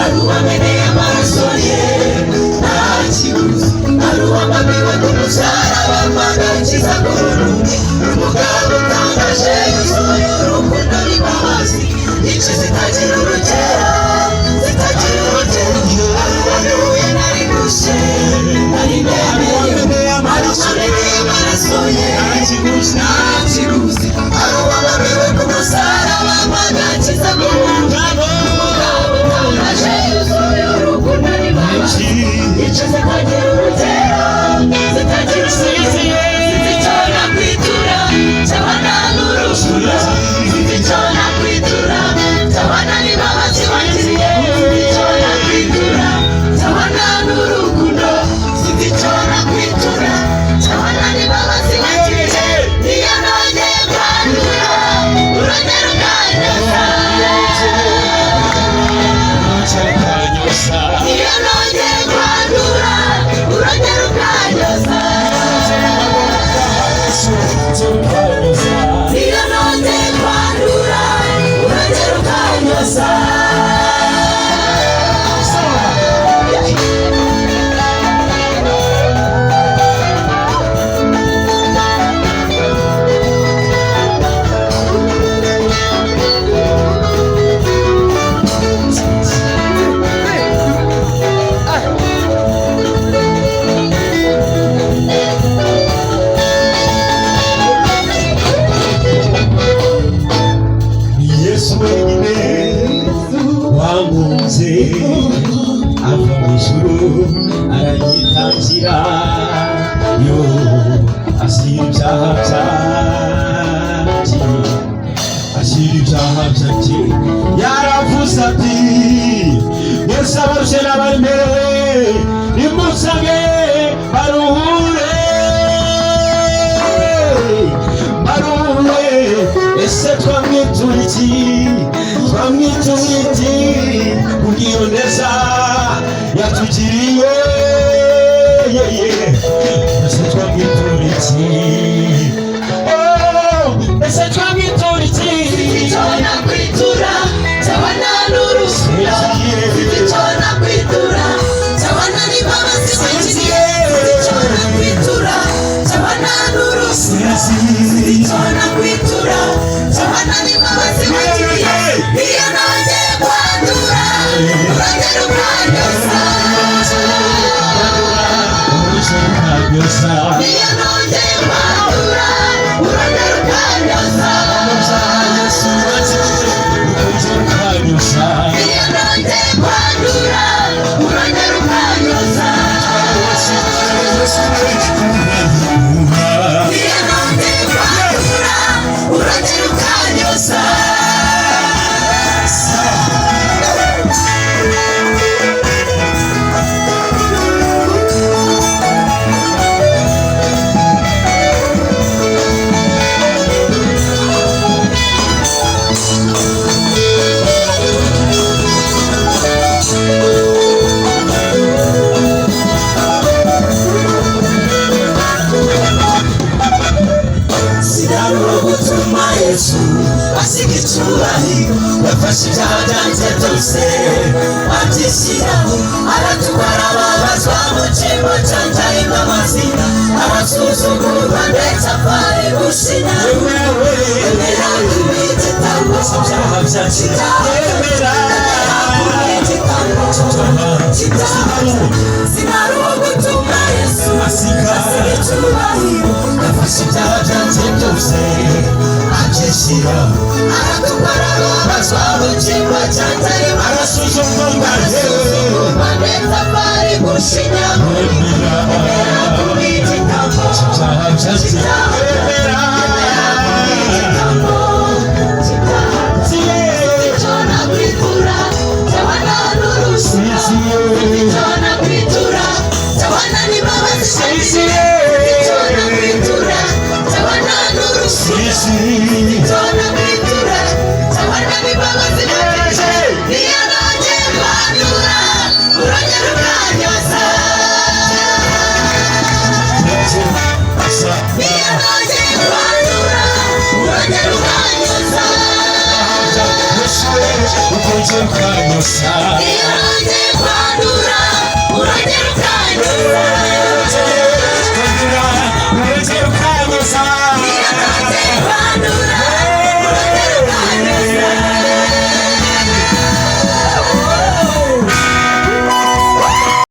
aruwameneye amaraso ye nta kiguzi, aruwamamiwe ku musaraba agakiza k'umuntu, umugabo utangaje yuzuye urukundo n'imbabazi, nyinshi zitagira urugero, zitagira urugero, aruwanuye nari gushe nari nemeye, aruwameneye amaraso ye nta kiguzi, aruwamamiwe ku musaraba agakiza k'umuntu, umugabo utangaje yuzuye urukundo n'imbabazi, nyinshi zitagira urugero, zitagira urugero, zititona kwitura cyabana n'urukundo, zititona kwitura cyabana n'imbabazi wangiriye, zititona kwitura cyabana n'urukundo, zititona kwitura cyabana n'imbabazi wangiriye, niyo nongeye kwandura urongera ukanyoza, niyo nongeye kwandura urongera ukanyoza, niyo nongeye kwandura urongera ukanyoza. Yesu wenyine wankunze ava mu ijuru aranyitangira, yo ashyira ibyaha byanjye, ashyira ibyaha byanjye, yaravuze ati mwese abarushye n'abaremerewe nimusange baruhure, baruhure. Ese twamwitura iki, twamwitura iki kubw'iyo neza yatugiriye, ese twamwitura iki, ese twamwitura iki, zititona kwitura cyabana n'urukundo, zititona kwitura cyabana n'imbabazi wangiriye, zititona kwitura cyabana n'urukundo, zititona kwitura cyabana n'imbabazi wangiriye, niyo nongeye kwandura urongera ukanyoza, niyo nongeye kwandura urongera ukanyoza, niyo nongeye kwandura urongera ukanyoza, niyo nongeye kwandura urongera ukanyoza. Sinabura gutuma Yesu asiga icyubahiro, yafashe ibyaha byanjye byose abyishyiraho, aratubara ababazwa mu cyimbo cyanjye arimo amazina, abasuzugurwa ndetse apfare gushira, emera kuba igitambo cy'ibyaha byanjye, emera kuba igitambo cy'ibyaha byanjye. Sinabura gutuma Yesu asiga icyubahiro, yafashe ibyaha byanjye byose abyishyiraho, aratubara ababazwa mu cyimbo cyanjye arimo arasuzugurwa ndetse apfare gushinyagurira, emera kuba igitambo cy'ibyaha byanjye, emera kuba igitambo cy'ibyaha byanjye, zititona kwitura cyabana n'urukundo, zititona kwitura cyabana n'imbabazi wangiriye, zititona kwitura cyabana n'urukundo, zititona kwitura cyabana n'imbabazi wangiriye, niyo nongeye kwandura urongera ukanyoza, niyo nongeye kwandura urongera ukanyoza. ukongera ukanyosa iyo nongeye kwandura urongera ukanyura